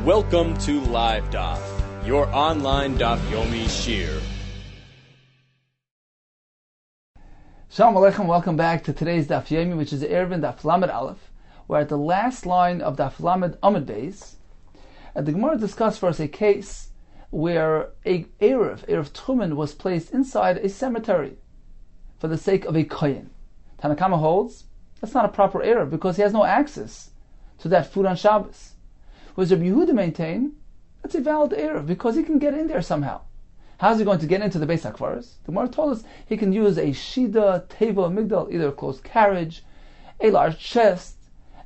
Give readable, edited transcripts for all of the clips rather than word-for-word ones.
Welcome to Live Daf, your online Daf Yomi Shir. Shalom Aleichem, welcome back to today's Daf Yomi, which is ERUVIN Daf Lamed Aleph. We're at the last line of Daf Lamed Amud Beis. The Gemara discussed for us a case where a Eruv Tchumen, was placed inside a cemetery for the sake of a Kohen. Tanakama holds that's not a proper Eruv because he has no access to that food on Shabbos. Whereas Rabbi Yehuda maintain that's a valid Eruv because he can get in there somehow. How's he going to get into the Beis HaKvaros? The Gemara told us he can use a Shida, Teva, Migdal, either a closed carriage, a large chest,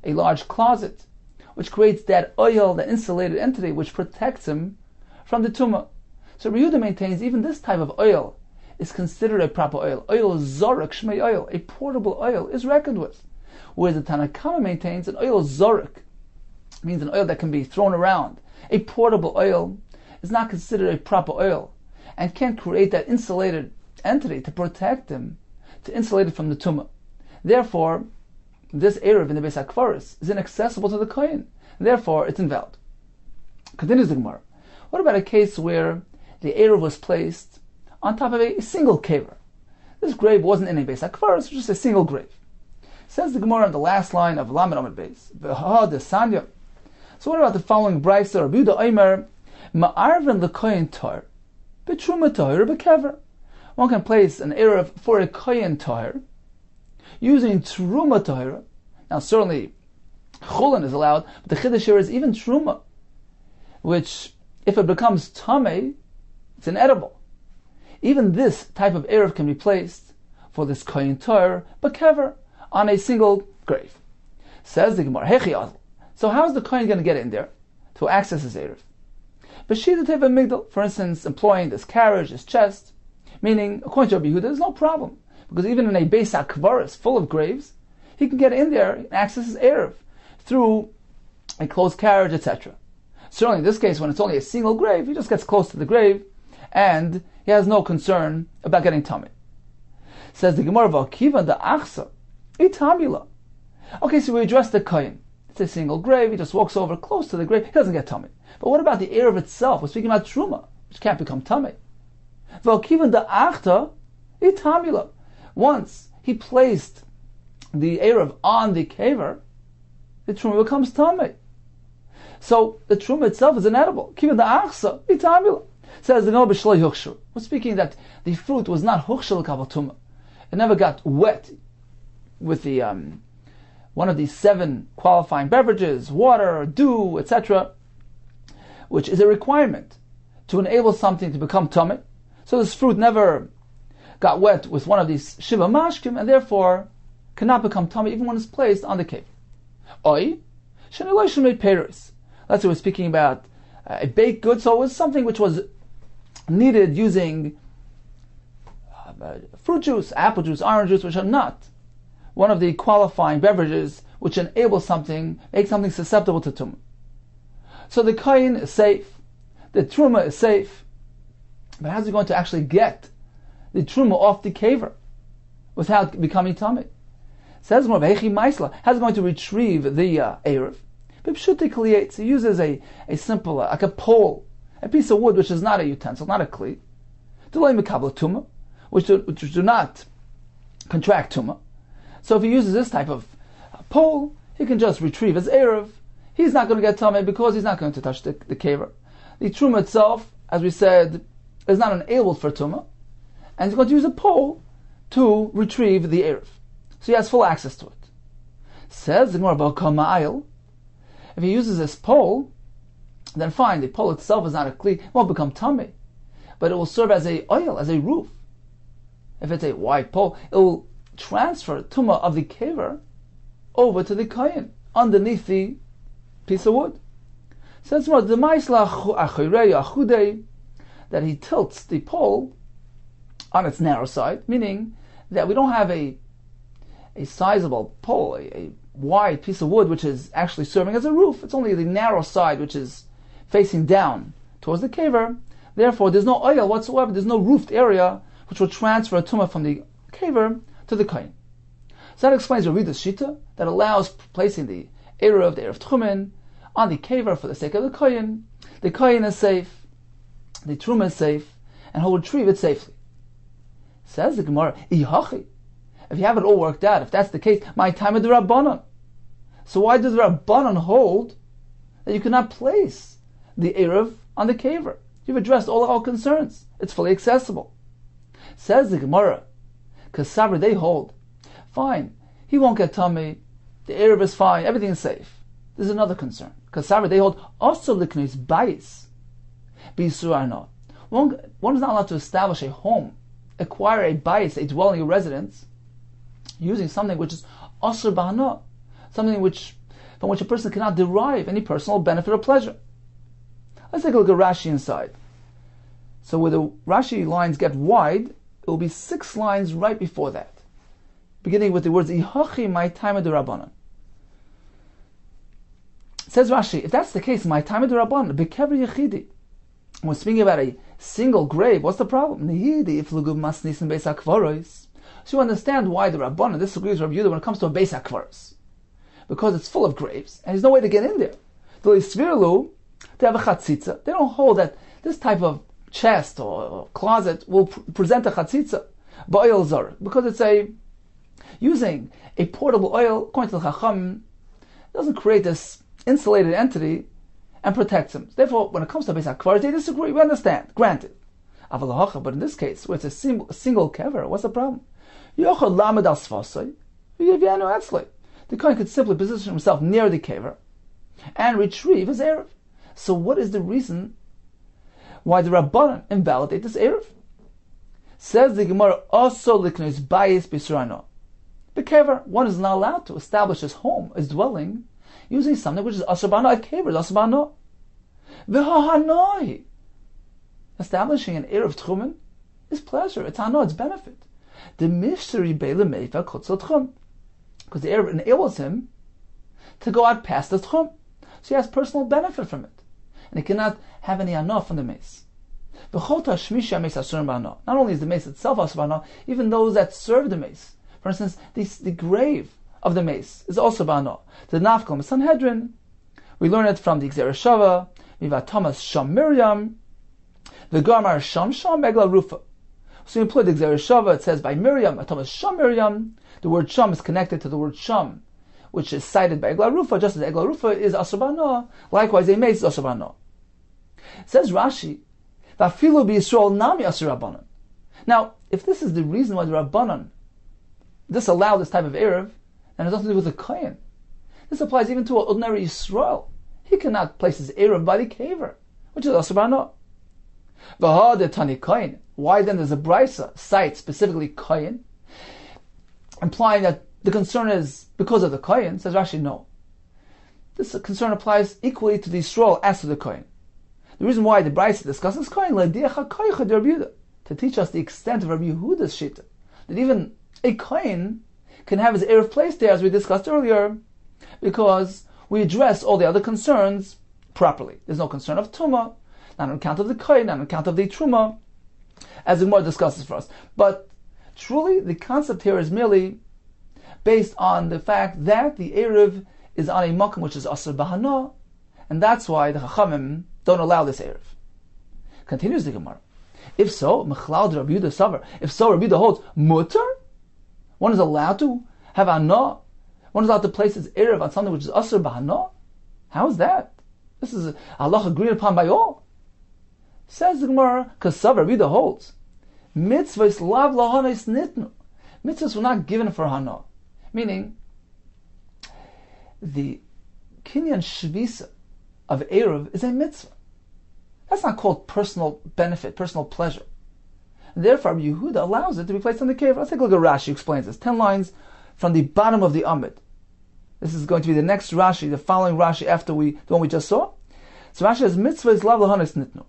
a large closet, which creates that oil, that insulated entity, which protects him from the Tumah. So Rabbi Yehuda maintains even this type of oil is considered a proper oil. Oil is Zorak, Shmei oil, a portable oil, is reckoned with. Whereas the Tanakama maintains an oil Zorak, means an oil that can be thrown around. A portable oil is not considered a proper oil and can't create that insulated entity to protect him, to insulate it from the Tumah. Therefore, this Eruv in the Beis HaKvaros is inaccessible to the Kohen. Therefore, it's invalid. Continues the Gemara. What about a case where the Eruv was placed on top of a single caver? This grave wasn't in a Beis HaKvaros, it was just a single grave. Says the Gemara in the last line of Lamed Amud Beis. V'ha de Sanya. So what about the following brayso? Rabbi Yehuda Omer, ma'arvin l'kohen tar, b'truma tar b'kever. One can place an eruv for a kohen tar using truma tar. Now certainly chulin is allowed, but the chiddush here is even truma, which if it becomes tamei, it's inedible. Even this type of eruv can be placed for this kohen tar b'kever on a single grave. Says the Gemara, hechi azl. So how is the Kohen going to get in there to access his Eruv? B'shida teva migdal, for instance, employing this carriage, this chest, meaning, according to Rabbi Yehuda, there's no problem. Because even in a Beis HaKvaros full of graves, he can get in there and access his Eruv through a closed carriage, etc. Certainly in this case, when it's only a single grave, he just gets close to the grave and he has no concern about getting tummy. Says the Gemara, V'akiva da achsa, itamila. Okay, so we address the Kohen. It's a single grave, he just walks over close to the grave, he doesn't get tummy. But what about the Eruv itself? We're speaking about Truma, which can't become tummy. Once he placed the Eruv on the caver, the Truma becomes tummy. So the Truma itself is inedible. Says the Gemara b'shloi hukshur. We're speaking that the fruit was not hukshur l'kaval Tumah. It never got wet with the one of these 7 qualifying beverages, water, dew, etc., which is a requirement to enable something to become tummy. So this fruit never got wet with one of these shiva mashkim, and therefore cannot become tummy even when it's placed on the cave. Oi, let's say we're speaking about a baked good, so it was something which was needed using fruit juice, apple juice, orange juice, which are not one of the qualifying beverages which enable something, make something susceptible to tumah. So the kohen is safe, the truma is safe, but how's he going to actually get the truma off the caver without becoming tummy? Says more, how's he going to retrieve the eruv? He uses a simple, like a pole, a piece of wood which is not a utensil, not a kli, which do not contract tumah. So if he uses this type of pole, he can just retrieve his eruv. He's not going to get tummy because he's not going to touch the caver. The truma itself, as we said, is not enabled for tumah, and he's going to use a pole to retrieve the eruv. So he has full access to it. Says the Gemara about Kama'il, if he uses this pole, then fine, the pole itself is not a kli, it won't become tummy, but it will serve as a oil, as a roof. If it's a wide pole, it will transfer tumah of the caver over to the kohen underneath the piece of wood. Says more the that he tilts the pole on its narrow side, meaning that we don't have a sizable pole, a wide piece of wood which is actually serving as a roof. It's only the narrow side which is facing down towards the caver. Therefore, there's no oil whatsoever. There's no roofed area which will transfer a tumah from the caver to the kohen. So that explains Yehuda's shita that allows placing the eruv, the eruv tchumen, on the kaver for the sake of the kohen. The kohen is safe, the truma is safe, and he'll retrieve it safely. Says the Gemara, Ihachi. If you have it all worked out, if that's the case, my time of the Rabbanon. So why does the Rabbanon hold that you cannot place the Eruv on the kaver? You've addressed all our concerns. It's fully accessible. Says the Gemara, because Sabra they hold, fine, he won't get tummy, the Eruv is fine, everything is safe. There's another concern. Because Sabra they hold, also liknus bayis, b'yisur arna. One is not allowed to establish a home, acquire a bayis, a dwelling, a residence, using something which is asur b'hana, something from which a person cannot derive any personal benefit or pleasure. Let's take a look at Rashi inside. So where the Rashi lines get wide, it will be 6 lines right before that, beginning with the words Ihachi my time of the Rabbanon. Says Rashi, if that's the case, my time of the Rabbanon, bekever yechidi. When speaking about a single grave, what's the problem? So you understand why the Rabbanon disagrees with Rabbi Yehuda when it comes to a Beis HaKvaros. Because it's full of graves, and there's no way to get in there. They have a chatzitza. They don't hold that this type of chest or closet will present a chatzitza, ba'oil zar, because it's using a portable oil, according to the Chacham, doesn't create this insulated entity and protects him. Therefore, when it comes to Beis HaKvaros, they disagree. We understand, granted. But in this case, where it's a single kever, what's the problem? The Kohen could simply position himself near the kever and retrieve his Eruv. So what is the reason why the Rabbanan invalidate this Eruv? Says the Gemara, also liknus bayis b'surano. Bekever, one is not allowed to establish his home, his dwelling, using something which is asur b'hana, a kever is asur b'hana. V'hahanoi. Establishing an Eruv tchumen is pleasure, it's hana, it's benefit. The mishteri beile meifa kutzal tchum. Because the Eruv enables him to go out past the tchum. So he has personal benefit from it. And he cannot have any hana from the mace. Not only is the mace itself asur b'hana, even those that serve the mace. For instance, the grave of the mace is also b'hana. The Nafkal Sanhedrin, we learn it from the Gzera Shava, Mivat Thomas Sham Miriam, the Gamar Sham Sham Egla Rufa. So you employ the Gzera Shava, it says by Miriam, Thomas Sham Miriam, the word Sham is connected to the word Sham, which is cited by Egla Rufa, just as Egla Rufa is asur b'hana, likewise a mace is asur b'hana. Says Rashi, Vafilu b'Yisrael nami asur Rabbanan. Now, if this is the reason why the Rabbanan disallow this type of Eruv, and it has nothing to do with the Kohen, this applies even to an ordinary Yisrael. He cannot place his Eruv by the kaver, which is asur b'hana. V'ha de tani Kohen. Why then does the Brisa cite specifically Kohen, implying that the concern is because of the Kohen? Says Rashi, no. This concern applies equally to the Yisrael as to the Kohen. The reason why the Brisa discusses Kohen, to teach us the extent of Rabbi Yehuda's shita, that even a Kohen can have his Eruv placed there, as we discussed earlier, because we address all the other concerns properly. There's no concern of Tumah, not on account of the Kohen, not on account of the Truma, as the Gemara discusses for us. But truly, the concept here is merely based on the fact that the Eruv is on a makom which is asur b'hana, and that's why the Chachamim don't allow this Eruv. Continues the Gemara. If so, Mechlal Rabbi Yehuda Savar. If so, Rabbi Yehuda holds mutar. One is allowed to have hana. One is allowed to place his Eruv on something which is asur b'hana. How is that? This is Allah agreed upon by all. Says the Gemara, because Savar Rabbi Yehuda holds mitzvahs lav lahanis nitnu. Mitzvahs were not given for hana. Meaning, the kinyan shvisa of Eruv is a mitzvah. That's not called personal benefit, personal pleasure. And therefore, Rabbi Yehuda allows it to be placed on the cave. Let's take a look at Rashi, who explains this. 10 lines from the bottom of the Amud. This is going to be the next Rashi, the following Rashi after the one we just saw. So Rashi has mitzvah is lav lahanis nitnu.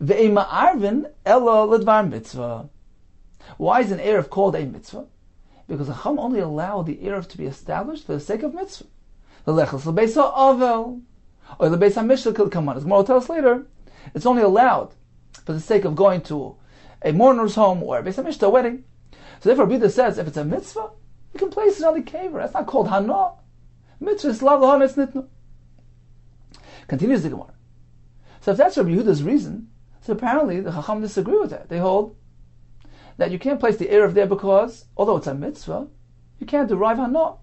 Ve'ema arvin elo ledvar mitzvah. Why is an Eruv called a mitzvah? Because the Chacham only allow the Eruv to be established for the sake of mitzvah. The lechus l'beis ha'avel, or the beis ha'mishal could come on. As Gemara will tell us later, it's only allowed for the sake of going to a mourner's home or a beis ha'mishal, a wedding. So therefore, Rabbi Yehuda says, if it's a mitzvah, you can place it on the kaver. That's not called hana. Mitzvah is lav lahanis nitnu. Continues the Gemara. So if that's Rabbi Yehuda's reason, so apparently the Chacham disagree with that. They hold that you can't place the Erev there because, although it's a mitzvah, you can't derive Hana.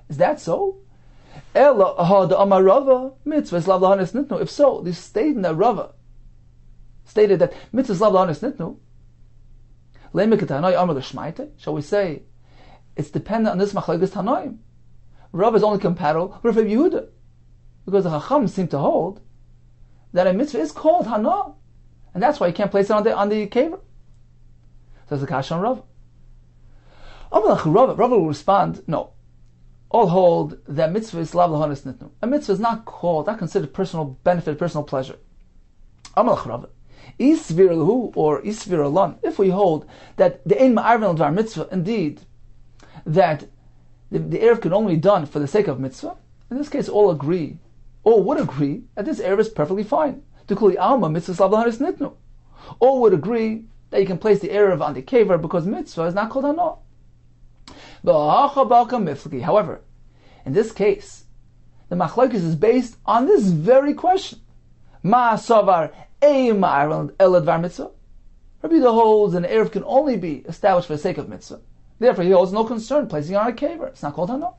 Is that so? If so, this statement that Rava stated that mitzvah is lav l'hanis nitnu, shall we say it's dependent on this machlokes Tanoim? Rava is only compatible with Rabbi Yehuda, because the Chacham seem to hold that a mitzvah is called Hana, and that's why you can't place it on the kaver. So it's a kasha on Rava. Rava will respond, no. All hold that mitzvah is lav l'hanis nitnu. A mitzvah is not considered personal benefit, personal pleasure. Amalach Rava. Isvir lahu or isvir alan. If we hold that the ein ma'arvin al mitzvah, indeed, that the erev can only be done for the sake of mitzvah, in this case all would agree that this erev is perfectly fine. Tukuli alma mitzvah is lav l'hanis nitnu. All would agree that you can place the erev on the kaver because mitzvah is not called hana. However, in this case, the machlokes is based on this very question. Ma savar ein ma'arvin el advar mitzvah. Rabbi Yehuda holds an erev can only be established for the sake of mitzvah. Therefore, he holds no concern placing it on a kaver. It's not called hana.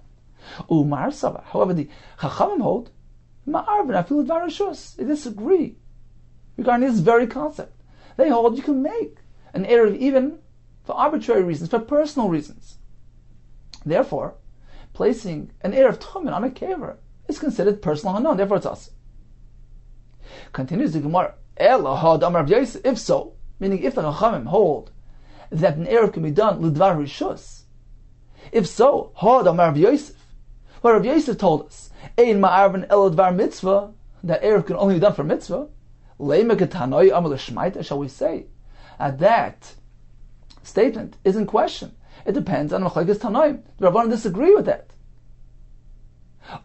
Umar savar. However, the chachamim hold ma'arvin afilu advar rishus. They disagree regarding this very concept. They hold you can make an erev even for arbitrary reasons, for personal reasons. Therefore, placing an erev tchumen on a kaver is considered personal hana. Therefore, it's us. Continues the Gemara. If so, meaning if the Chachamim hold that an erev can be done l'dvar rishus, if so, had Amar Rabbi Yosef. What Rabbi Yosef told us, ein ma'arvin el l'dvar mitzvah, that erev can only be done for mitzvah. Shall we say that statement is in question? It depends on machlokes Tanoim. The Rabbanan disagree with that.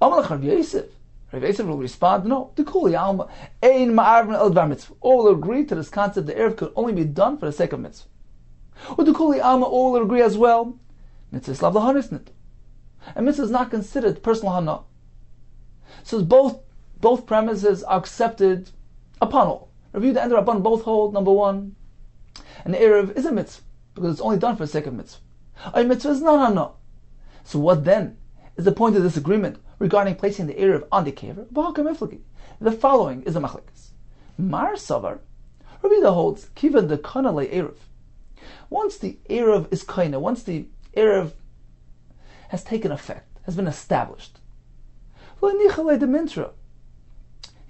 Amalach Rabbi Yosef. Rabbi Yosef will respond, no. Dekuli alma ein ma'arvin el dvar mitzvah. All will agree to this concept that erev could only be done for the sake of mitzvah. Or dekuli alma, all will agree as well. Mitzvah is lav l'hanis nitnu. And mitzvah is not considered personal hana. So both premises are accepted upon all. Rabbi Yehuda and the Rabbanan both hold, number one, an erev is a mitzvah because it's only done for the sake of mitzvah. A mitzvah is not hana. So what then is the point of this agreement regarding placing the erev on the kaver? The following is a machlekes. Mar savar, Rabbi Yehuda holds kivan the kana le erev. Once the erev is kaina, once the erev has taken effect, has been established, he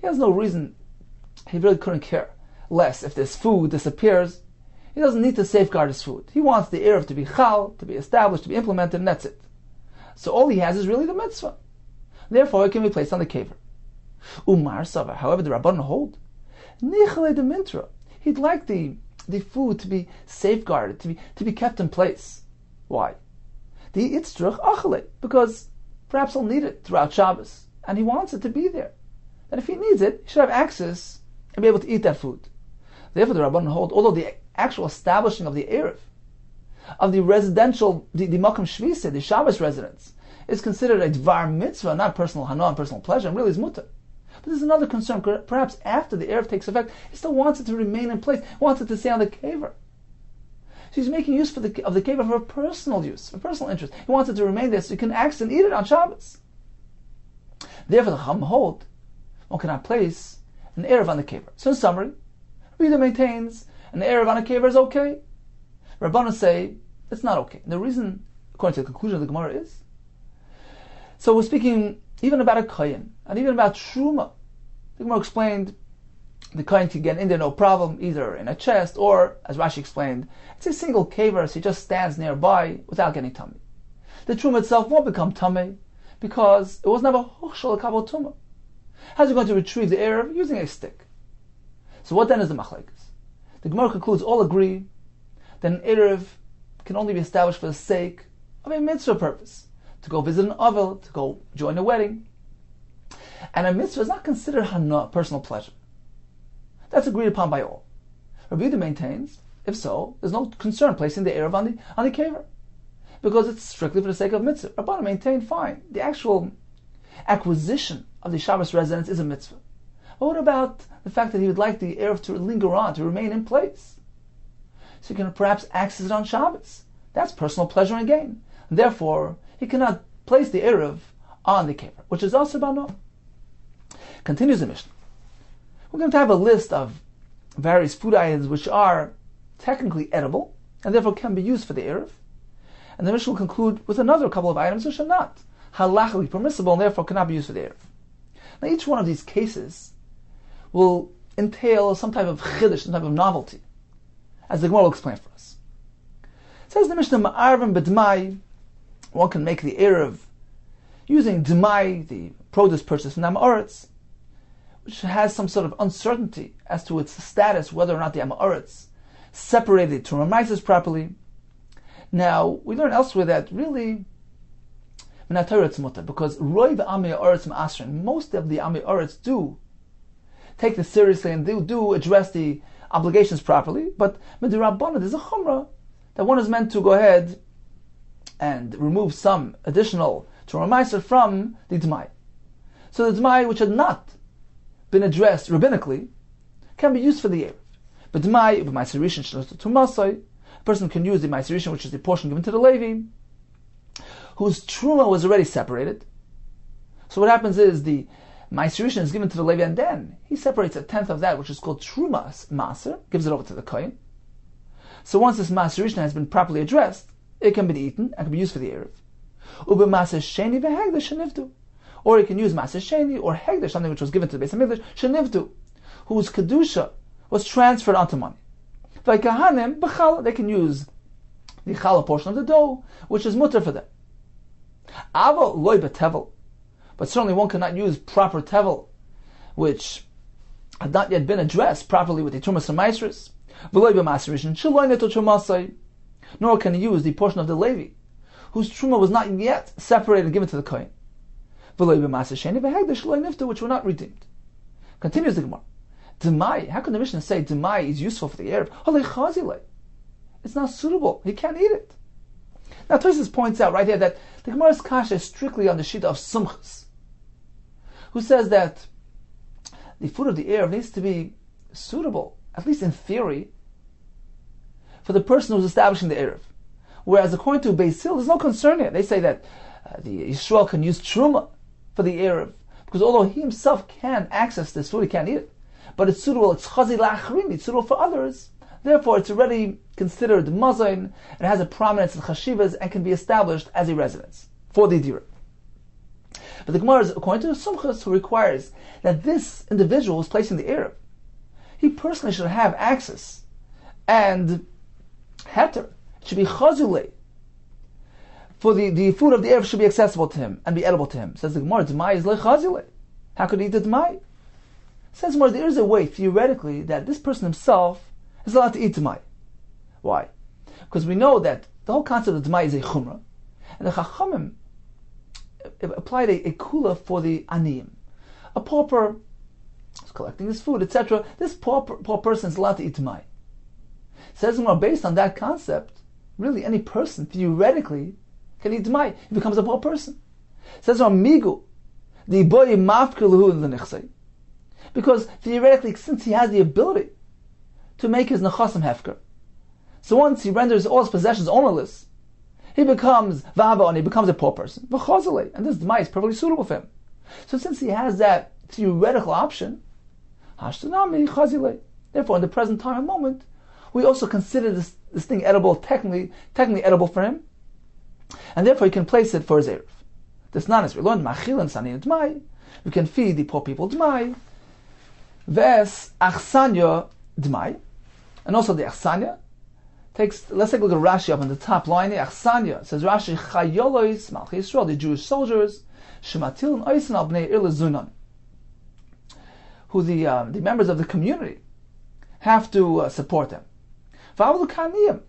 has no reason. He really couldn't care less if this food disappears. He doesn't need to safeguard his food. He wants the erev to be chal, to be established, to be implemented, and that's it. So all he has is really the mitzvah. Therefore, it can be placed on the kaver. Umar savar. However, the Rabbanan hold nichalei de mintra. He'd like the food to be safeguarded, to be kept in place. Why? The itzruch achalei, because perhaps he'll need it throughout Shabbos, and he wants it to be there. And if he needs it, he should have access and be able to eat that food. Therefore, the Rabbanan hold, although the actual establishing of the erev, of the residential, the makam shvisa, the Shabbos residence, is considered a dvar mitzvah, not personal hana and personal pleasure, and really is mutter. But there's another concern. Perhaps after the erev takes effect, he still wants it to remain in place. He wants it to stay on the kaver. So he's making use of the kaver for personal use, for personal interest. He wants it to remain there so he can access and eat it on Shabbos. Therefore, the Chacham hold one cannot place an erev on the kaver. So in summary, Rabbi Yehuda maintains an erev on a kaver is okay. Rabbanan say it's not okay. And the reason, according to the conclusion of the Gemara, is so we're speaking even about a kohen and even about truma. The Gemara explained the kohen can get in there no problem, either in a chest or, as Rashi explained, it's a single kaver, so he just stands nearby without getting tummy. The truma itself won't become tummy because it was never hushal kabel tumah. How's he going to retrieve the erev? Using a stick. So what then is the machlekes? The Gemara concludes all agree that an erev can only be established for the sake of a mitzvah purpose, to go visit an avel, to go join a wedding. And a mitzvah is not considered hana, personal pleasure. That's agreed upon by all. Rabbi Yehuda maintains, if so, there's no concern placing the erev on the kaver, because it's strictly for the sake of mitzvah. Rabbanan maintain, fine, the actual acquisition of the Shabbos residence is a mitzvah. But what about the fact that he would like the Eruv to linger on, to remain in place? So he can perhaps access it on Shabbos. That's personal pleasure and gain. And therefore, he cannot place the Eruv on the kever, which is also bano. Continues the Mishnah. We're going to have a list of various food items which are technically edible and therefore can be used for the Eruv. And the Mishnah will conclude with another couple of items which are not halachically permissible and therefore cannot be used for the Eruv. Now each one of these cases will entail some type of chiddush, some type of novelty, as the Gemara will explain for us. It says the Mishnah, Ma'arvim b'dmai, one can make the Eruv using dmai, the produce purchased from the Amoritz, which has some sort of uncertainty as to its status, whether or not the Amoritz separated to Ramaisis properly. Now, we learn elsewhere that really, because Roy the Ami Oretz Ma'asrin, most of the Ami Oretz do take this seriously and they do address the obligations properly, but Midirabbanah, there's a chumrah that one is meant to go ahead and remove some additional Torah from the Dmai. So the Dmai which had not been addressed rabbinically can be used for the Eruv. But Dmai, B'Maiser Rishon, Tumasai, a person can use the Maiser Rishon, which is the portion given to the Levi, whose Truma was already separated. So what happens is the Maiser Rishon is given to the Levi, and then he separates a tenth of that, which is called Trumas Maser, gives it over to the Kohen. So once this Maiser Rishon has been properly addressed, it can be eaten and can be used for the Eruv. Ube Maser Sheni v'Hegdesh Shenivdu. Or you can use Maser Sheni or Hegdesh, something which was given to the Beis HaMikdash, Shenivdu, whose Kedusha was transferred onto money. V'Kahanim b'Chala, they can use the Chala portion of the dough, which is mutter for them. Avo loy b'tevel, but certainly one cannot use proper tevel, which had not yet been addressed properly with the Trumas and Maasros. V'loy b'Maser Rishon shelo neto Trumasai, nor can he use the portion of the Levi, whose Truma was not yet separated and given to the Kohen. V'loy b'Maser Sheni v'Hegdesh shelo niftu, which were not redeemed. Continues the Gemara. Demai, how can the Mishnah say Demai is useful for the Eruv? Holei chazile. It's not suitable. He can't eat it. Now Tosfos points out right here that the Gemara's kasha is strictly on the sheet of Sumchus, who says that the food of the Eruv needs to be suitable, at least in theory, for the person who's establishing the Eruv. Whereas according to Beis Hillel, there's no concern here. They say that the Yisrael can use Truma for the Eruv, because although he himself can access this food, he can't eat it. But it's suitable, it's chazi la'achrin, it's suitable for others. Therefore, it's already considered mazain, it has a prominence in chashivas, and can be established as a residence for the dira. But the Gemara is, according to the Sumchus, who requires that this individual who's placing the Eruv, he personally should have access, and heter, it should be chazulei, for the food of the Eruv should be accessible to him, and be edible to him. Says the Gemara, D'mai is lechazulei. How could he eat the D'mai? Says more, there is a way, theoretically, that this person himself is allowed to eat D'mai. Why? Because we know that the whole concept of D'mai is a chumrah, and the Chachamim applied a kula for the aniyim. A pauper is collecting his food, etc. This poor person is allowed to eat D'mai. Says more, based on that concept, really any person, theoretically, can eat D'mai. He becomes a poor person. Says more, migu, the boy mafkiluhu l'nichsei. Because theoretically, since he has the ability to make his nechasim hefker, so once he renders all his possessions ownerless, he becomes v'haba, he becomes a poor person. V'chazalei, and this D'mai is perfectly suitable for him. So since he has that theoretical option, hashtanami chazilei. Therefore, in the present time and moment, we also consider this thing edible, technically edible for him, and therefore he can place it for his eruv. This non we learned machil and sanin D'mai. We can feed the poor people D'mai. Ves achsanya D'mai, and also the achsanya takes. Let's take a look at Rashi up on the top line. The achsanya says Rashi chayolois malchi Yisrael, the Jewish soldiers, shematil and oisin al bnei ir lezunan, who the members of the community have to support them. V'avlu kaniyim.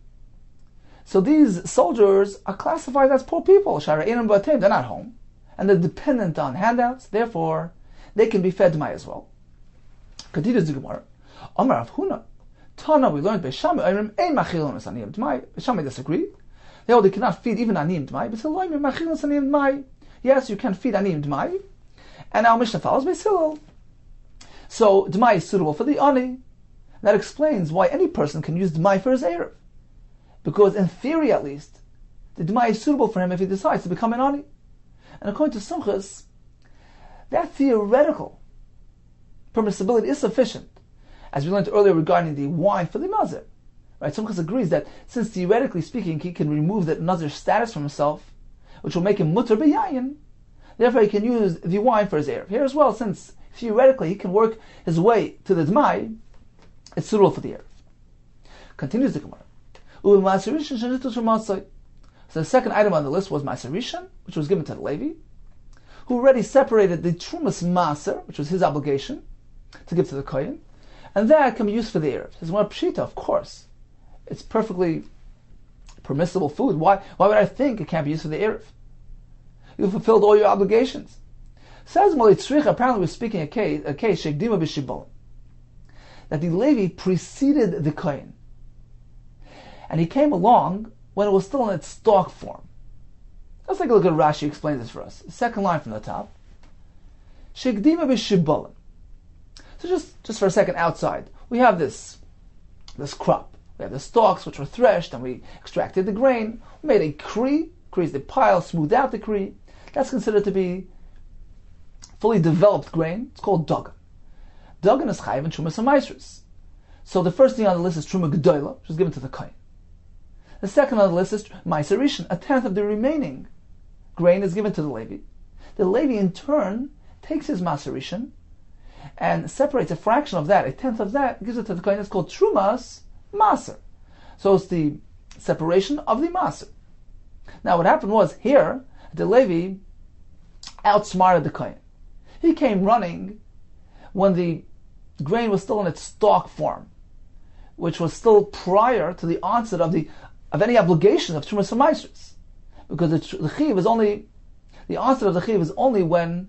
So these soldiers are classified as poor people. Shara'inam b'ateim, they're not home, and they're dependent on handouts. Therefore, they can be fed D'mai as well. Continues the Gemara. Amar Rav Huna. Tana, we learned by Shammai, Ayrim, Ein Machilon es Aniyim D'mai. Shammai disagree. They hold they cannot feed even Aniyim D'mai, but still Loim Machilon es Aniyim D'mai. Yes, you can feed Aniyim D'mai. And our Mishnah follows by Hillel. So Dmai is suitable for the Ani. That explains why any person can use Dmai for his Erev. Because in theory at least, the Dmai is suitable for him if he decides to become an Ani. And according to Sumchus, that theoretical permissibility is sufficient, as we learned earlier regarding the wine for the Nazir. Right? Sumchus agrees that since theoretically speaking he can remove the Nazir status from himself, which will make him mutter b'yayin, therefore he can use the wine for his Erev. Here as well, since theoretically he can work his way to the Dmai, it's suitable for the Erev. Continues the Gemara. So the second item on the list was Maaser Rishon, which was given to the Levi, who already separated the Trumas Maaser, which was his obligation, to give to the Kohen, and that can be used for the Erev. Says more Pshita, of course. It's perfectly permissible food. Why would I think it can't be used for the Erev? You fulfilled all your obligations. Says Molitzrich, apparently we're speaking a case Shekdima b'Shibbolin, that the Levi preceded the Kohen, and he came along when it was still in its stalk form. Let's take a look at Rashi explains this for us. The second line from the top. Shekdima b'Shibbolin. So just for a second outside, we have this crop. We have the stalks which were threshed, and we extracted the grain. We made a kri. Kri is the pile, smoothed out the kri. That's considered to be fully developed grain. It's called dagan. Dagan is chayiv and trumas hamaisrus. So the first thing on the list is truma gedola, which is given to the kohen. The second on the list is maaser rishon. A tenth of the remaining grain is given to the Levi. The Levi in turn takes his maaser rishon and separates a fraction of that, a tenth of that, gives it to the kohen. It's called trumas maaser. So it's the separation of the maaser. Now what happened was, here, the Levi outsmarted the kohen. He came running when the grain was still in its stalk form, which was still prior to the onset of any obligation of Trumas HaMaisrus. Because the Chiv is only, the onset of the Chiv is only when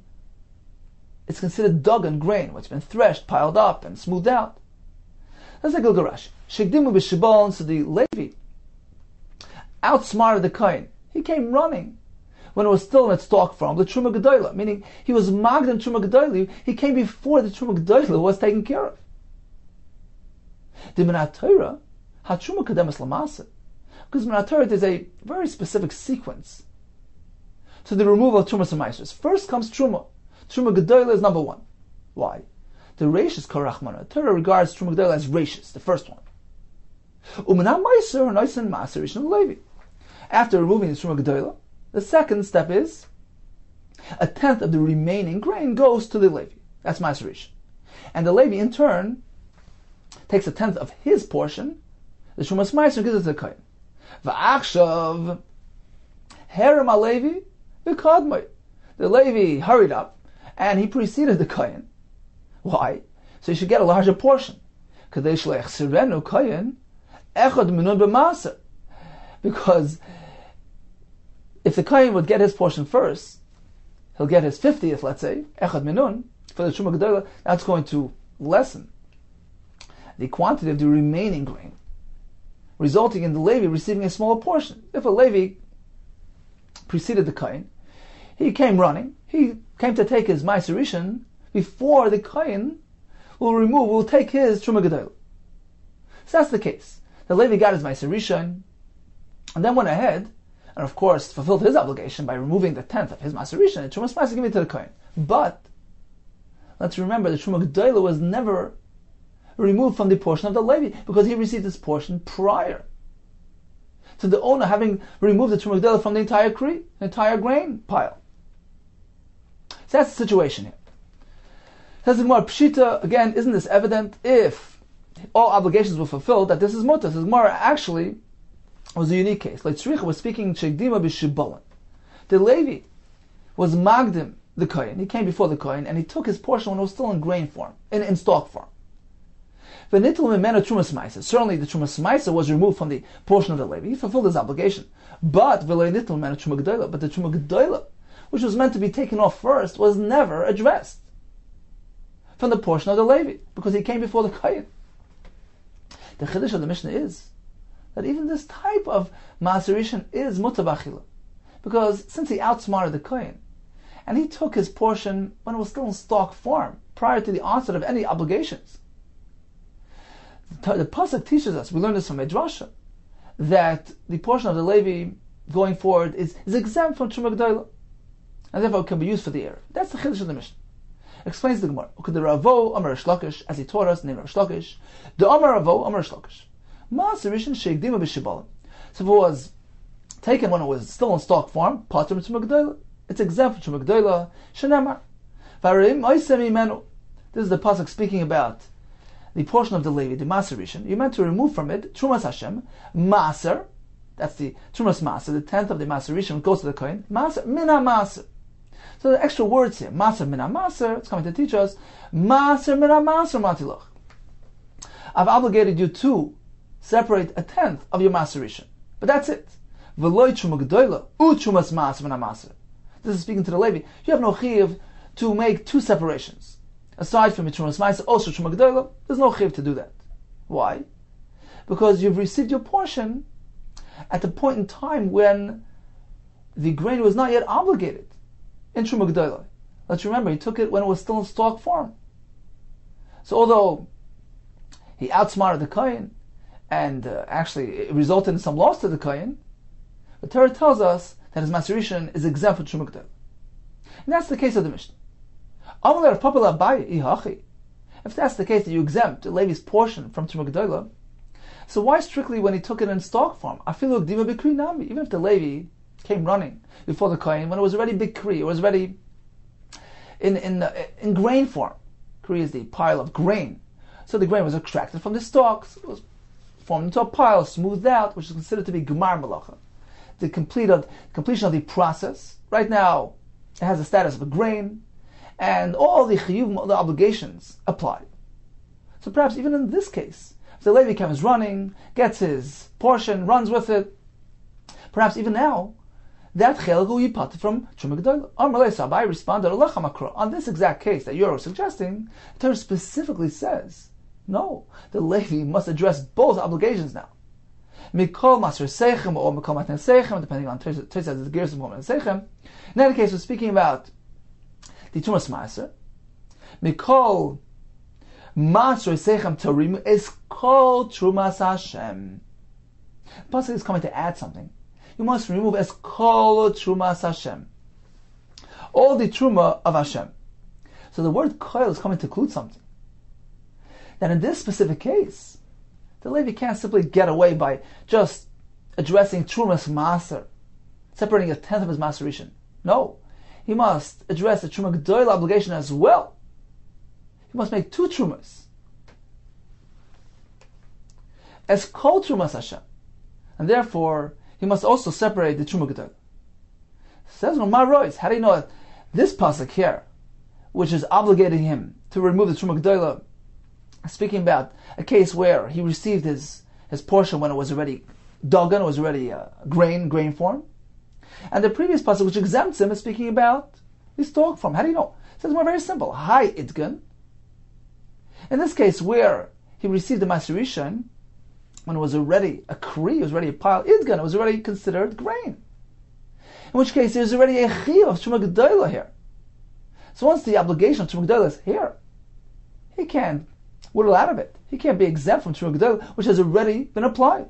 it's considered dagan grain, which has been threshed, piled up, and smoothed out. Let's take a look at Rashi. Shekdimu b'Shibbolin, so the Levi outsmarted the kohen. He came running when it was still in its stalk form, the Truma Gedola, meaning he was magdim Truma Gedola. He came before the Truma Gedola was taken care of. The Minat Torah, HaTruma Kademas Lamasa, because Minat Torah there's a very specific sequence to the removal of Trumas HaMaisrus. First comes Truma. Truma Gedola is number one. Why? The Reishis Karachmana. Torah regards Truma Gedola as Reishis, the first one. U'minat Maiser, Noisen Maaser Rishon Levi. After removing the Truma Gedola, the second step is a tenth of the remaining grain goes to the Levi. That's Maaser Rishon. And the Levi, in turn, takes a tenth of his portion, the Trumas Meiser, gives it to the Kohen. V'achshav herem HaLevi v'kadmoi. The Levi hurried up, and he preceded the Kohen. Why? So he should get a larger portion. Kadei shleich sirenu Kohen echad minun b'maser. Because if the Kohen would get his portion first, he'll get his 50th, let's say, echad minun, for the Truma Gedola, that's going to lessen the quantity of the remaining grain, resulting in the Levi receiving a smaller portion. If a Levi preceded the Kohen, he came running, he came to take his Maaser Rishon before the Kohen will take his Truma Gedola. So that's the case. The Levi got his Maaser Rishon, and then went ahead, and of course fulfilled his obligation by removing the tenth of his Maaser Rishon and Trumas Maaser giving it to the Kohen. But let's remember, the Truma Gedola was never removed from the portion of the Levi, because he received his portion prior to the owner having removed the Truma Gedola from the entire kri, the entire grain pile. So that's the situation here. Says the Gemara, Pshita, again, isn't this evident? If all obligations were fulfilled, that this is mutter. The Gemara actually was a unique case. Like Tzricha was speaking Shekdima b'Shibbolin. The Levi was magdim the Kohen. He came before the Kohen, and he took his portion when it was still in grain form, in stalk form. Certainly the Trumas Meiser was removed from the portion of the Levi. He fulfilled his obligation. But the Truma Gedola, which was meant to be taken off first, was never addressed from the portion of the Levi, because he came before the Kohen. The Chiddush of the Mishnah is that even this type of Maaser Rishon is mutar b'achila, because since he outsmarted the Kohen, and he took his portion when it was still in stalk form, prior to the onset of any obligations. The pasuk teaches us, we learn this from Midrasha, that the portion of the Levi going forward is exempt from Truma G'dayla, and therefore it can be used for the Erev. That's the Chiddush of the Mishnah. Explains the Gemara. The Ravo Amar Shlokish, as he taught us, named Rav Shlokish. The Amar Ravo Amar Shlokish. Ma'aserishin sheikdima b'shibalim. So if it was taken when it was still in stock form, pater Truma G'dayla. It's exempt from Truma G'dayla. Shenamar. V'arim oisem imenu. This is the pasuk speaking about the portion of the Levi, the Ma'aserishin. You're meant to remove from it Trumas Hashem, Ma'aser. That's the Trumas Ma'aser, the 10th of the Ma'aserishin, which goes to the Kohen. Ma'aser, Mina Ma'aser. So the extra words here, Ma'aser, Mina Ma'aser, it's coming to teach us, Ma'aser, Mina Ma'aser, Matiloch. I've obligated you to separate 1/10 of your Ma'aserishin. But that's it. V'loi Truma G'dayla, u Trumas Ma'aser, Mina Ma'aser. This is speaking to the Levi. You have no chiv to make 2 separations. Aside from Trumas Ma'aser, also Truma G'dayla, there's no chiv to do that. Why? Because you've received your portion at the point in time when the grain was not yet obligated in Truma G'dayla. Let's remember, he took it when it was still in stock form. So although he outsmarted the Kohen, and actually it resulted in some loss to the Kohen, the Torah tells us that his Ma'aserishin is exempt from Truma G'dayla. And that's the case of the Mishnah. If that's the case, that you exempt Levi's portion from Truma G'dayla, so why strictly when he took it in stock form? Even if the Levi came running before the Kohen, when it was already bikri, it was already in grain form. Kri is the pile of grain. So the grain was extracted from the stalks, it was formed into a pile, smoothed out, which is considered to be Gemar Malacha. The completion of the process. Right now, it has the status of a grain, and all the chiyuv, the obligations apply. So perhaps even in this case, if the Levi comes running, gets his portion, runs with it, perhaps even now, that chelak will yipat from Truma G'dayla. Amalei Sabai responded, on this exact case that you're suggesting, the Torah specifically says, no, the Levi must address both obligations now. Mikol Maser Seichem or Mikol Matan Seichem, depending on the gears of Mikol Matan Seichem. In that case, we're speaking about the Trumas Ma'aser. Mikol Maser Seichem Torim is called Trumas Hashem. The pasuk is coming to add something. You must remove as kol Trumas Hashem, all the Truma of Hashem. So the word kol is coming to include something. That in this specific case, the Levi can't simply get away by just addressing Trumas Maser, separating 1/10 of his Ma'aserishin. No, he must address the Truma G'dayla obligation as well. He must make 2 Trumas. As kol Trumas Hashem. And therefore, he must also separate the Truma G'dayla. Says Marois, how do you know that this pasuk here, which is obligating him to remove the Truma G'dayla, speaking about a case where he received his portion when it was already dagan, it was already grain form, and the previous pasuk which exempts him is speaking about the stalk form. How do you know? It says more very simple. Hi idgan. In this case where he received the Ma'aserishin when it was already a kri, it was already a pile, idgan, it was already considered grain. In which case there's already a chiyuv of Truma G'dayla here. So once the obligation of Truma G'dayla is here, he can't whittle out of it. He can't be exempt from Truma G'dayla, which has already been applied.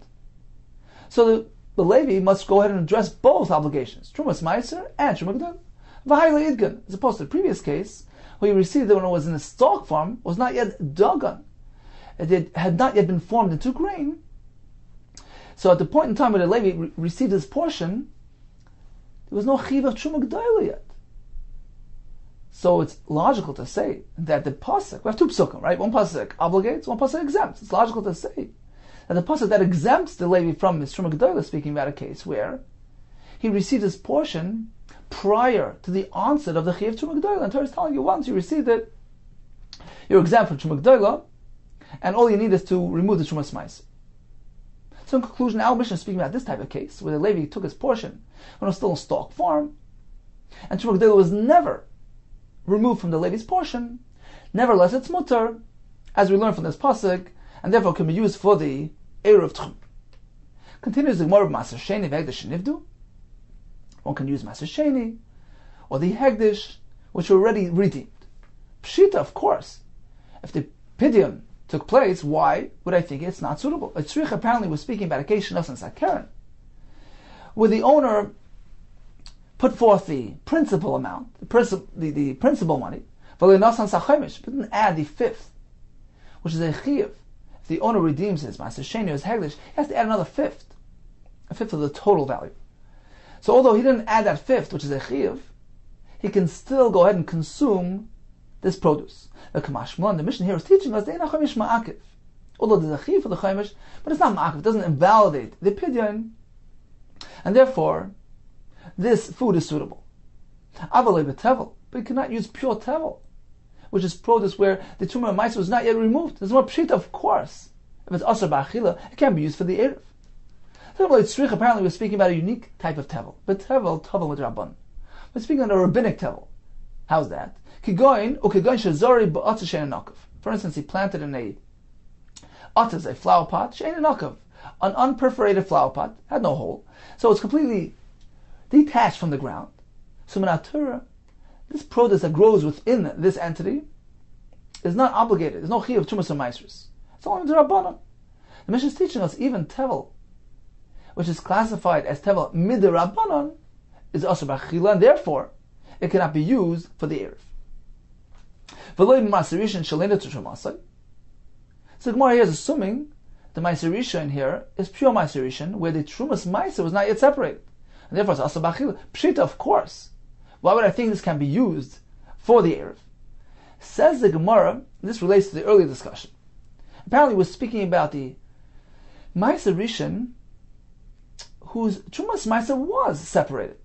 So the Levi must go ahead and address both obligations, Trumas Ma'aser and Truma G'dayla. V'hayla idgan, as opposed to the previous case, where he received it when it was in a stalk form, was not yet dagan. It had not yet been formed into grain. So at the point in time where the Levi received his portion, there was no chiv of Truma G'dayla yet. So it's logical to say that the pasuk, we have 2 psukim, right? One pasuk obligates, one pasuk exempts. It's logical to say that the pasuk that exempts the Levi from his Truma G'dayla, speaking about a case where he received his portion prior to the onset of the chiv Truma G'dayla. And Torah is telling you, once you received it, you're exempt from Truma G'dayla, and all you need is to remove the Trumas Ma'aser. So in conclusion, our mission is speaking about this type of case, where the Levi took his portion when it was still in stalk form, and Truma G'dayla was never removed from the Levi's portion. Nevertheless, it's mutar, as we learn from this pasuk, and therefore can be used for the Eruv Tchum. Continues the Gemara of Maser Sheni v'Hegdish Nivdu. One can use Maser Sheni, or the Hegdish, which were already redeemed. Pshita, of course. If the pidyon took place, why would I think it's not suitable? A tzrich apparently was speaking about a case shenas and sakeren, where the owner put forth the principal amount, the principal money, but didn't add the fifth, which is a chiyuv. If the owner redeems his master sheni or his heglish, he has to add another fifth, a fifth of the total value. So although he didn't add that fifth, which is a chiyuv, he can still go ahead and consume this produce. The mission here is teaching us although there's a chiyuv for the chaimish, but it's not ma'akiv, it doesn't invalidate the pidyon, and therefore this food is suitable. But you cannot use pure tevel, which is produce where the tumor ma'aser was not yet removed. There's more pshita, of course. If it's asar ba'achila, it can't be used for the eruv. Apparently we're speaking about a unique type of tevel. But tevel with rabban. We're speaking about a rabbinic tevel. How's that? For instance, he planted in a otters, a flower pot, an unperforated flower pot, had no hole. So it's completely detached from the ground. So Minatura, this produce that grows within this entity is not obligated. There's no chiyuv tumas or maisrus. It's only the rabbanon. The Mishnah is teaching us even tevel, which is classified as tevel mid rabbanon, is asur b'achila, and therefore it cannot be used for the eruv. V'lo ma'aserishin shalena t'shumasai. So the Gemara here is assuming the ma'aserishin here is pure ma'aserishin, where the trumas ma'aser was not yet separated, and therefore it's asur b'achila. Pshita, of course. Why would I think this can be used for the eruv? Says the Gemara, this relates to the earlier discussion. Apparently we're speaking about the ma'aser rishon whose trumas ma'aser was separated.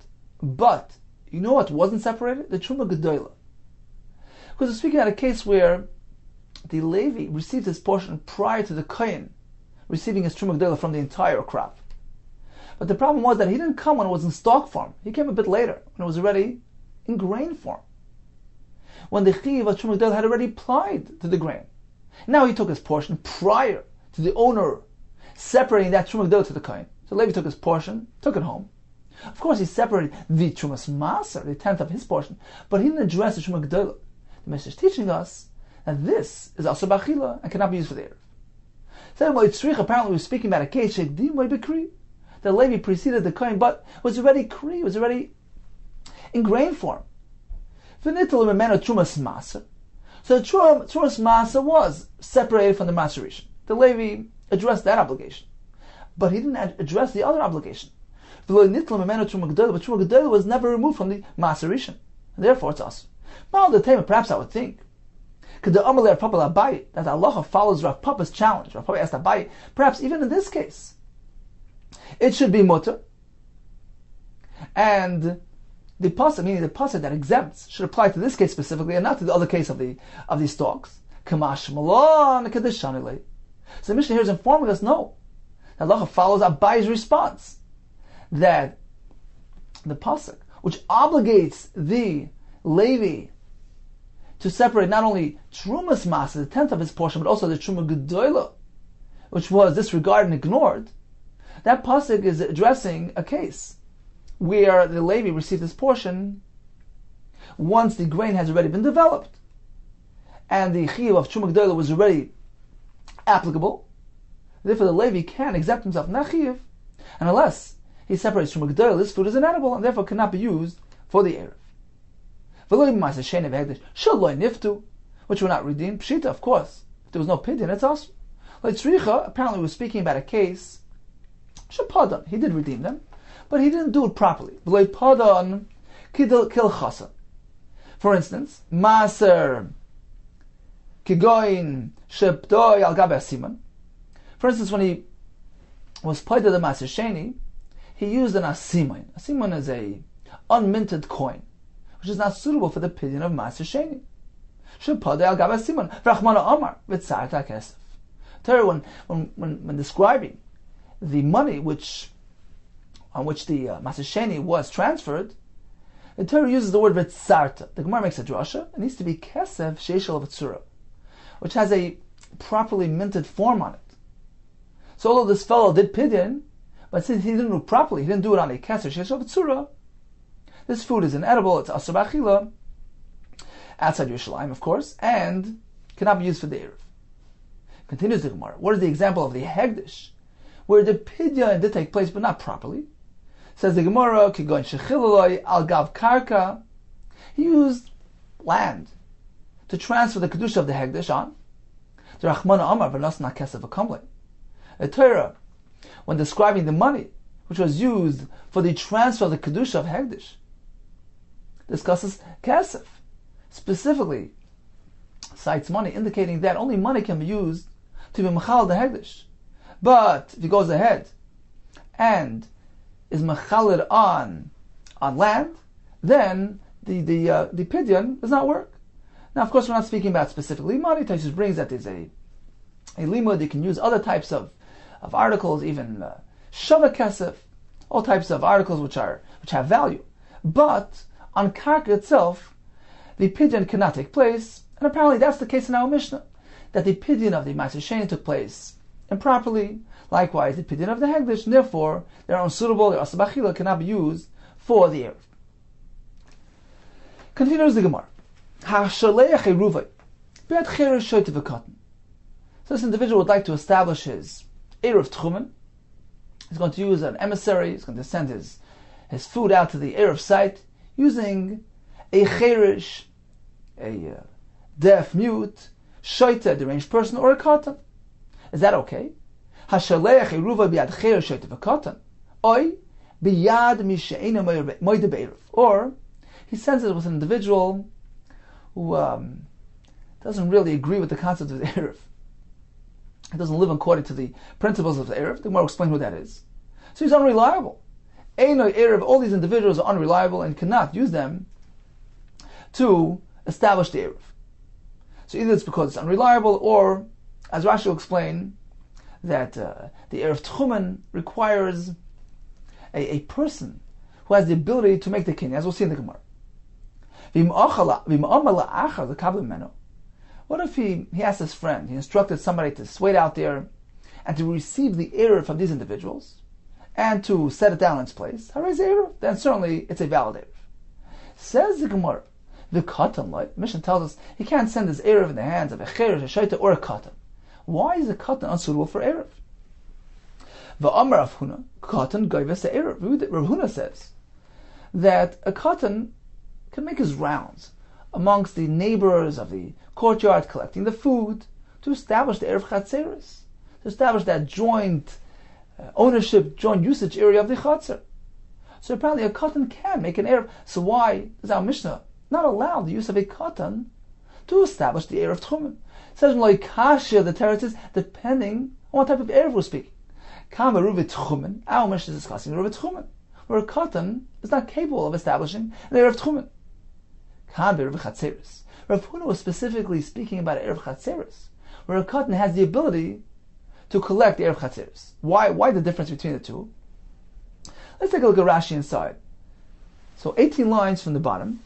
But, you know what wasn't separated? The truma gedola. Because we're speaking about a case where the Levi received his portion prior to the Kohen receiving his truma gedola from the entire crop. But the problem was that he didn't come when it was in stalk form. He came a bit later, when it was already in grain form. When the chiyuv of truma gedola had already applied to the grain. Now he took his portion prior to the owner separating that truma gedola to the Kohen. So Levi took his portion, took it home. Of course, he separated the trumas maser, the tenth of his portion, but he didn't address the truma gedola. The Mishnah is teaching us that this is asur b'achila and cannot be used for the eruv. Then apparently we're speaking about a case that Levi preceded the Kohen, but was already kri, was already in grain form. So the trumas maser was separated from the maserishin. The Levi addressed that obligation, but he didn't address the other obligation. But truma gedola was never removed from the maserishin, and therefore it's us. Perhaps I would think that the halacha follows Rav Papa's challenge. Rav Papa asked Abaye, perhaps even in this case, it should be mutter, and the pasuk, meaning the pasuk that exempts, should apply to this case specifically, and not to the other case of the stalks. Kamash malon kedushanile. So the Mishnah here is informing us, no, the halacha follows Abaye's response that the pasuk, which obligates the Levi to separate not only trumas maser, the tenth of his portion, but also the truma gedola, which was disregarded and ignored. That pasuk is addressing a case where the Levi received his portion once the grain has already been developed, and the chiyuv of truma gedola was already applicable. Therefore, the Levi can exempt himself from that chiyuv, and unless he separates truma gedola, this food is inedible and therefore cannot be used for the eruv. Which were not redeemed. Pshita, of course. If there was no pidyon, it's us. Apparently we're speaking about a case. Shapadan, he did redeem them, but he didn't do it properly. For instance, Maser Kigoin Shepdoi Al Gabe Asiman. For instance, when he was paid to the Maser Sheni, he used an asiman. Asiman is a unminted coin, which is not suitable for the pidyon of Maser Sheni. When describing the money on which the Maser Sheni was transferred, the Torah uses the word v'tzarta. The Gemara makes a drasha. It needs to be kesef sheishel v'tzura, which has a properly minted form on it. So although this fellow did pidyon, but since he didn't do it properly, he didn't do it on a kesef sheishel v'tzura, this food is inedible, it's asur b'achila, outside Yerushalayim, of course, and cannot be used for the Eruv. Continues the Gemara. What is the example of the Hegdish, where the Pidyon did take place, but not properly? Says the Gemara, Kigon Shechilaloi Al Gav Karka. He used land to transfer the Kedusha of the Hegdish on. The Rachmana Amar V'Nosna Kesef V'Kamlei. The Torah, when describing the money which was used for the transfer of the Kedusha of Hegdish, discusses Kesef. Specifically, cites money, indicating that only money can be used to be Mechal the Hegdish. But if he goes ahead and is Mechaled on land, then the Pidyon does not work. Now, of course, we're not speaking about specifically money. Taisus brings that there's a limud. You can use other types of articles, even Shava Kesef, all types of articles which have value. But on Karka itself, the Pidyon cannot take place, and apparently that's the case in our Mishnah, that the Pidyon of the Ma'aser Sheni took place improperly. Likewise, the Pidyon of the Hegdish, and therefore they're unsuitable, their Asabachila cannot be used for the Eruv. Continues the Gemara. So this individual would like to establish his Eruv Tchumen. He's going to use an emissary, he's going to send his food out to the Eruv site using a cherish, a deaf, mute, shoita, a deranged person, or a katan. Is that okay? Hashaleach eruva biyad cherish shoita v'katan, oy biyad mishe'ena moide be'eruv. Or he sends it with an individual who doesn't really agree with the concept of the Eruv. He doesn't live according to the principles of the Eruv. The Gemara will explain who that is. So he's unreliable. Eino Eruv, all these individuals are unreliable and cannot use them to establish the Eruv. So either it's because it's unreliable, or, as Rashi will explain, that the Eruv Tchumen requires a person who has the ability to make the kinyan, as we'll see in the Gemara. What if he asked his friend, he instructed somebody to wait out there and to receive the Eruv from these individuals and to set it down in its place? Then certainly it's a valid Eruv. Says the Gemara, the katan, like Mishnah tells us, he can't send his Eruv in the hands of a cherish, a shaita, or a katan. Why is a katan unsuitable for Eruv? V'amar Rav Huna, katan goyves the Eruv. Rav Huna says that a katan can make his rounds amongst the neighbors of the courtyard, collecting the food, to establish the Eruv Chatzeris, to establish that joint ownership, joint usage area of the Chatzer. So apparently a katan can make an Eruv. So why does our Mishnah not allow the use of a katan to establish the Eruv Tchumen? It says like Kasha, the Torah says, depending on what type of Eruv we're speaking. Kam ERUVIN Tchumen, our Mishnah is discussing ERUVIN Tchumen, where a katan is not capable of establishing an Eruv Tchumen. Kam ERUVIN Chatzeris. Rav Huna was specifically speaking about Eruv Chatzeris, where a katan has the ability to collect the Eruv Chatzeris. Why the difference between the two? Let's take a look at Rashi inside. So 18 lines from the bottom.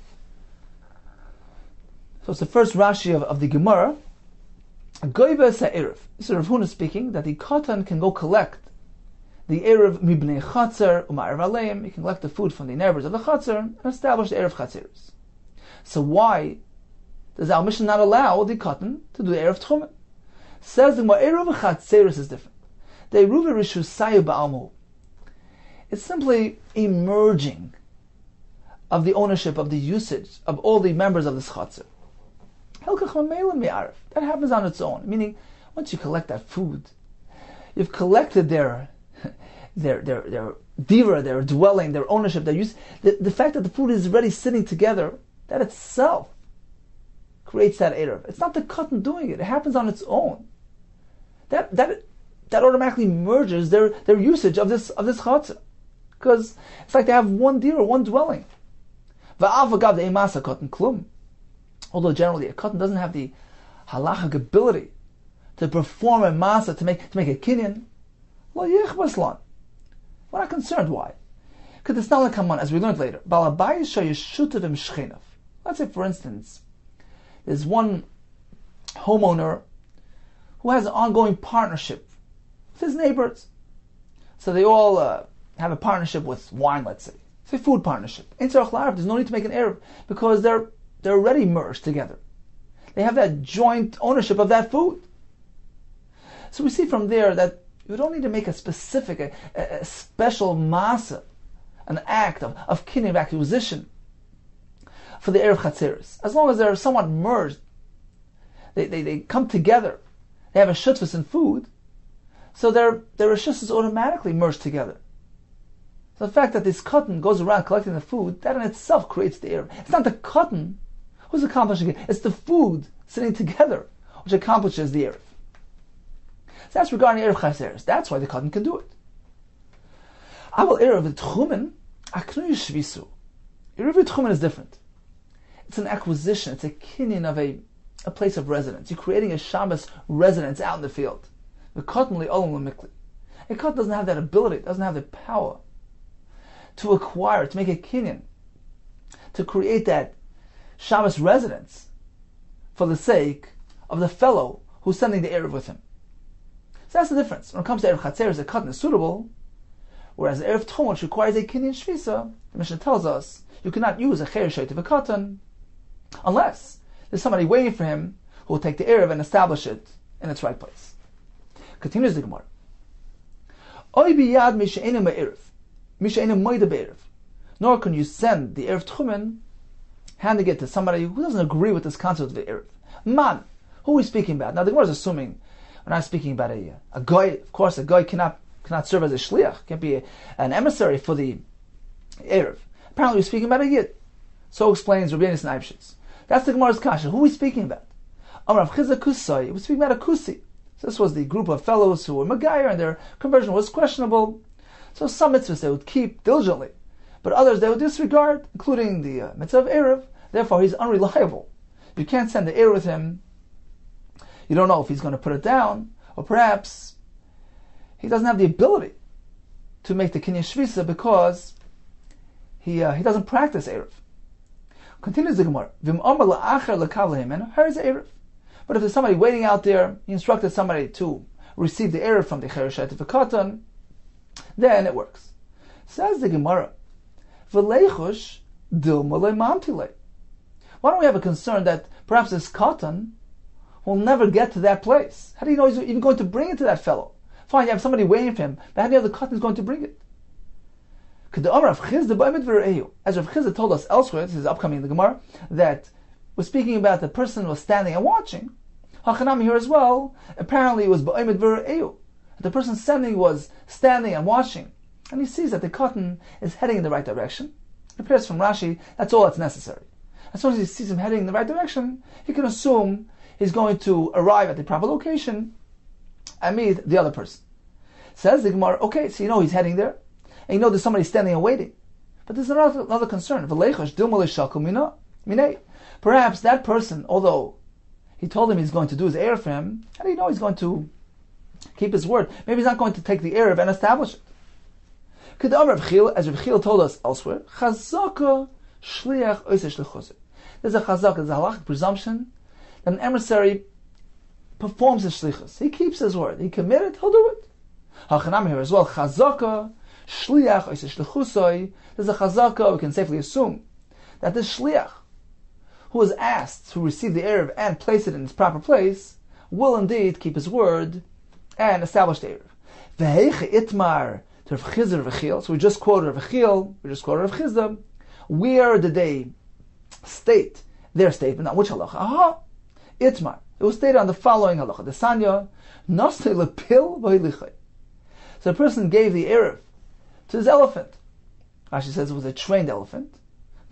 So it's the first Rashi of the Gemara. Goyva Eruv. This is Rav Huna speaking that the katan can go collect the Eruv mibnei Chatzer u'ma'erev aleim. He can collect the food from the neighbors of the Chatzer and establish the Eruv Chatzeris. So why does our Mishnah not allow the katan to do the Eruv Tchumen? Says the Gemara, Eruv Chatzeris is different. The Eruv Rishusayu ba'almu. It's simply a merging of the ownership, of the usage of all the members of this Chatzer. That happens on its own. Meaning, once you collect that food, you've collected their dira, their dwelling, their ownership, their use. The fact that the food is already sitting together, that itself creates that Eruv. It's not the katan doing it. It happens on its own. That automatically merges their usage of this Chatzer. Because it's like they have one dira, one dwelling. Although generally a katan doesn't have the halachic ability to perform a masa, to make a kinyan, we're not concerned. Why? Because it's not like Haman, as we learned later. Let's say, for instance, there's one homeowner who has an ongoing partnership with his neighbors. So they all have a partnership with wine, let's say. It's a food partnership. There's no need to make an Eruv because they're they're already merged together. They have that joint ownership of that food. So we see from there that you don't need to make a specific, a special masa, an act of kinyan, of acquisition for the Erev Chatzeres. As long as they're somewhat merged, they come together, they have a shutfus in food, so their rishus is automatically merged together. So the fact that this cotton goes around collecting the food, that in itself creates the Erev. It's not the cotton who's accomplishing it, it's the food sitting together which accomplishes the Erev. So that's regarding Erev Chatzeres. That's why the cotton can do it. Aval Erev Tchumen, Aknuyu Shvisu. Erev Tchumen is different. It's an acquisition, it's a kinyan of a place of residence. You're creating a Shabbos residence out in the field. The cotton li'olam l'mikli. A cotton doesn't have that ability, doesn't have the power to acquire, to make a kinyan, to create that Shabbos residence for the sake of the fellow who's sending the Erev with him. So that's the difference. When it comes to Erev Chatzeres, a cotton is suitable, whereas Erev Tchumen, which requires a kinyan shvisa, the Mishnah tells us, you cannot use a chereshet of a cotton unless there's somebody waiting for him who will take the Erev and establish it in its right place. Continues the Gemara. Oy biyad mishe'enu me'erev, mishe'enu moide be'erev. Nor can you send the Erev Tchumen, handing it to somebody who doesn't agree with this concept of the Erev. Man, who are we speaking about? Now the Gemara is assuming we're not speaking about a goy. Of course, a goy cannot serve as a shliach, can't be an emissary for the Erev. Apparently we're speaking about a yid. So explains Rabbi Yehuda Kessler. That's the Gemara's kasha. Who are we speaking about? Rav Chizda Kusai. We're speaking about a kusi. So this was the group of fellows who were Magayer and their conversion was questionable. So some mitzvahs they would keep diligently, but others they would disregard, including the mitzvah of Erev. Therefore, he's unreliable. You can't send the Erev with him. You don't know if he's going to put it down, or perhaps he doesn't have the ability to make the kinyan shvisa because he doesn't practice Erev. Continues the Gemara. But if there's somebody waiting out there, he instructed somebody to receive the Erev from the chereshet of a cotton, then it works. Says the Gemara, why don't we have a concern that perhaps this cotton will never get to that place? How do you know he's even going to bring it to that fellow? Fine, you have somebody waiting for him, but how do you know the cotton is going to bring it? As Rav Chizda told us elsewhere, this is upcoming in the Gemara, that we're speaking about the person who was standing and watching. Hachanami here as well, apparently it was ba'omed v're'ehu. The person standing was standing and watching, and he sees that the cotton is heading in the right direction. It appears from Rashi, that's all that's necessary. As soon as he sees him heading in the right direction, he can assume he's going to arrive at the proper location and meet the other person. Says the Gemara, okay, so you know he's heading there, and you know there's somebody standing and waiting. But there's another concern. Perhaps that person, although he told him he's going to do his Erev for him, how do you know he's going to keep his word? Maybe he's not going to take the Erev and establish it. As Rav Chil told us elsewhere, there's a chazak, there's a halachic presumption that an emissary performs his shlichus. He keeps his word. He committed, he'll do it. Hachanam here as well, chazaka, shliach, there's a chazaka, we can safely assume that the shliach who was asked to receive the Erev and place it in its proper place will indeed keep his word and establish the Erev. V'heiche itmar to Rav Chizda v'chil. So we just quoted Rav Chil, we just quoted Rav Chizda. Where did they state their statement? On which halacha? Aha, itmar. It was stated on the following halacha: the sanya nasei lepil v'hilichai. So a person gave the Erev to his elephant. Rashi says it was a trained elephant.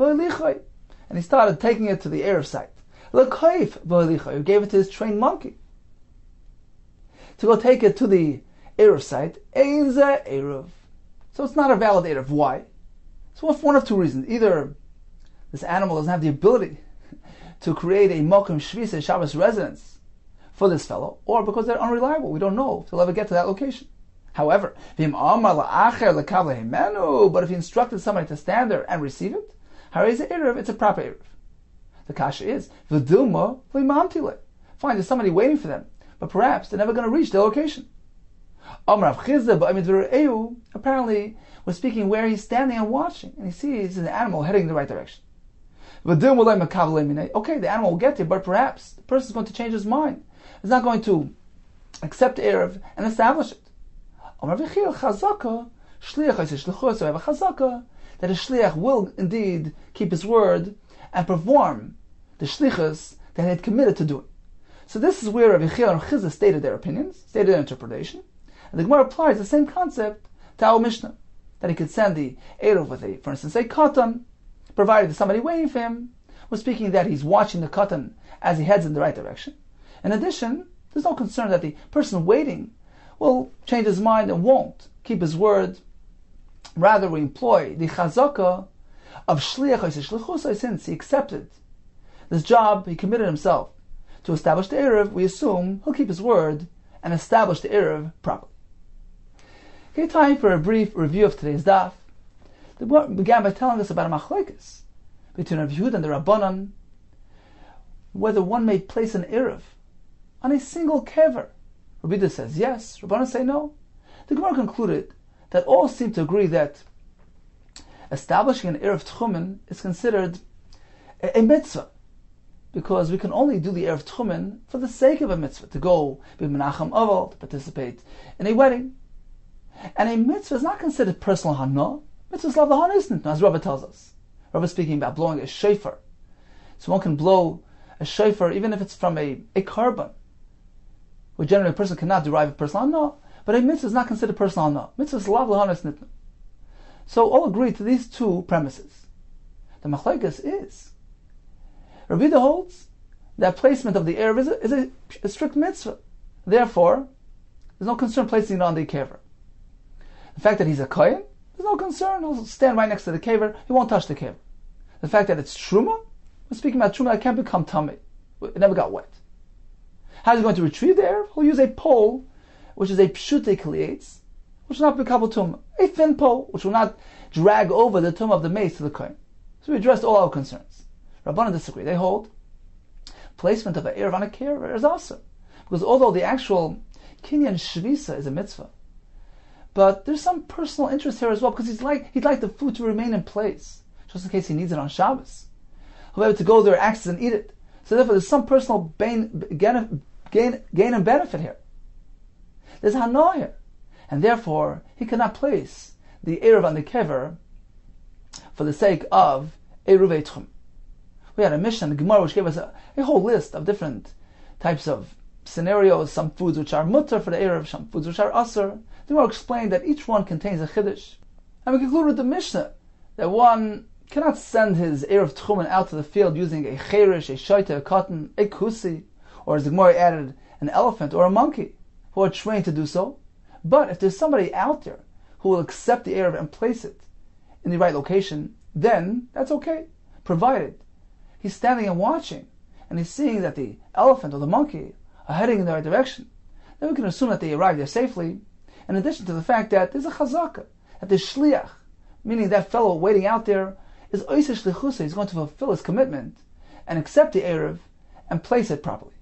V'hilichai. And he started taking it to the Erev site. L'kaif v'hilichai. He gave it to his trained monkey to go take it to the Erev site. Ein ze Erev. So it's not a valid Erev. Why? So one of two reasons. Either this animal doesn't have the ability to create a Mokum Shvisa Shabbos residence for this fellow, or because they're unreliable. We don't know if they'll ever get to that location. However, but if he instructed somebody to stand there and receive it, it's a proper Erev. The kasha is, fine, there's somebody waiting for them, but perhaps they're never going to reach their location. Apparently, we're speaking where he's standing and watching, and he sees an animal heading in the right direction. Okay, the animal will get there, but perhaps the person is going to change his mind. He's not going to accept the Erev and establish it. That a shliach will indeed keep his word and perform the shlichus that he had committed to doing. So this is where Rabbi Yehuda and Chizah stated their opinions, stated their interpretation, and the Gemara applies the same concept to our Mishnah, that he could send the Eruv with for instance, a katan, provided that somebody waiting for him was speaking that he's watching the katan as he heads in the right direction. In addition, there's no concern that the person waiting will change his mind and won't keep his word. Rather, we employ the chazaka of shliach, since he accepted this job, he committed himself to establish the Eruv, we assume he'll keep his word and establish the Eruv properly. Okay, time for a brief review of today's daf. The Gemara began by telling us about a machlokes between Rabbi Yehuda and the Rabbanan, whether one may place an Eruv on a single kever. Rabbi Yehuda says yes, Rabbanan say no. The Gemara concluded that all seem to agree that establishing an Eruv Tchumen is considered a mitzvah, because we can only do the Erev Tchumen for the sake of a mitzvah, to go be Menachem Oval, to participate in a wedding. And a mitzvah is not considered personal hana. Mitzvah is lav lahana isn't, as Rabbi tells us. Rabbi is speaking about blowing a shofar. So one can blow a shofar even if it's from a carbon, where generally a person cannot derive a personal hana, but a mitzvah is not considered personal hana. Mitzvah is lav lahana isn't. So all agree to these two premises. The machlokes is Rabbi Yehuda holds that placement of the Erev is a strict mitzvah. Therefore, there's no concern placing it on the kever. The fact that he's a kohen, there's no concern. He'll stand right next to the kever. He won't touch the kever. The fact that it's truma, we're speaking about truma that can't become tummy. It never got wet. How is he going to retrieve the Erev? He'll use a pole, which is a pshute klietz, which will not become tumah. A thin pole, which will not drag over the tumah of the mace to the kohen. So we addressed all our concerns. Rabbanan disagree. They hold placement of an Erev on a kever is also, because although the actual kinyan shvisa is a mitzvah, but there's some personal interest here as well, because he'd like the food to remain in place, just in case he needs it on Shabbos. He'll be able to go there, access and eat it. So therefore there's some personal gain and benefit here. There's hana here. And therefore he cannot place the Erev on the kever for the sake of eruvei tchum. We had a Mishnah, the Gemara, which gave us a whole list of different types of scenarios, some foods which are mutter for the Erev, some foods which are asur. The Gemara explained that each one contains a chiddush. And we concluded with the Mishnah that one cannot send his Erev Tchumen out to the field using a cherish, a shaita, a cotton, a kusi, or as the Gemara added, an elephant or a monkey, who are trained to do so. But if there's somebody out there who will accept the Erev and place it in the right location, then that's okay, provided he's standing and watching, and he's seeing that the elephant or the monkey are heading in the right direction. Then we can assume that they arrived there safely, in addition to the fact that there's a chazaka, that the shliach, meaning that fellow waiting out there, is oiseh shlichusa, he's going to fulfill his commitment and accept the Erev and place it properly.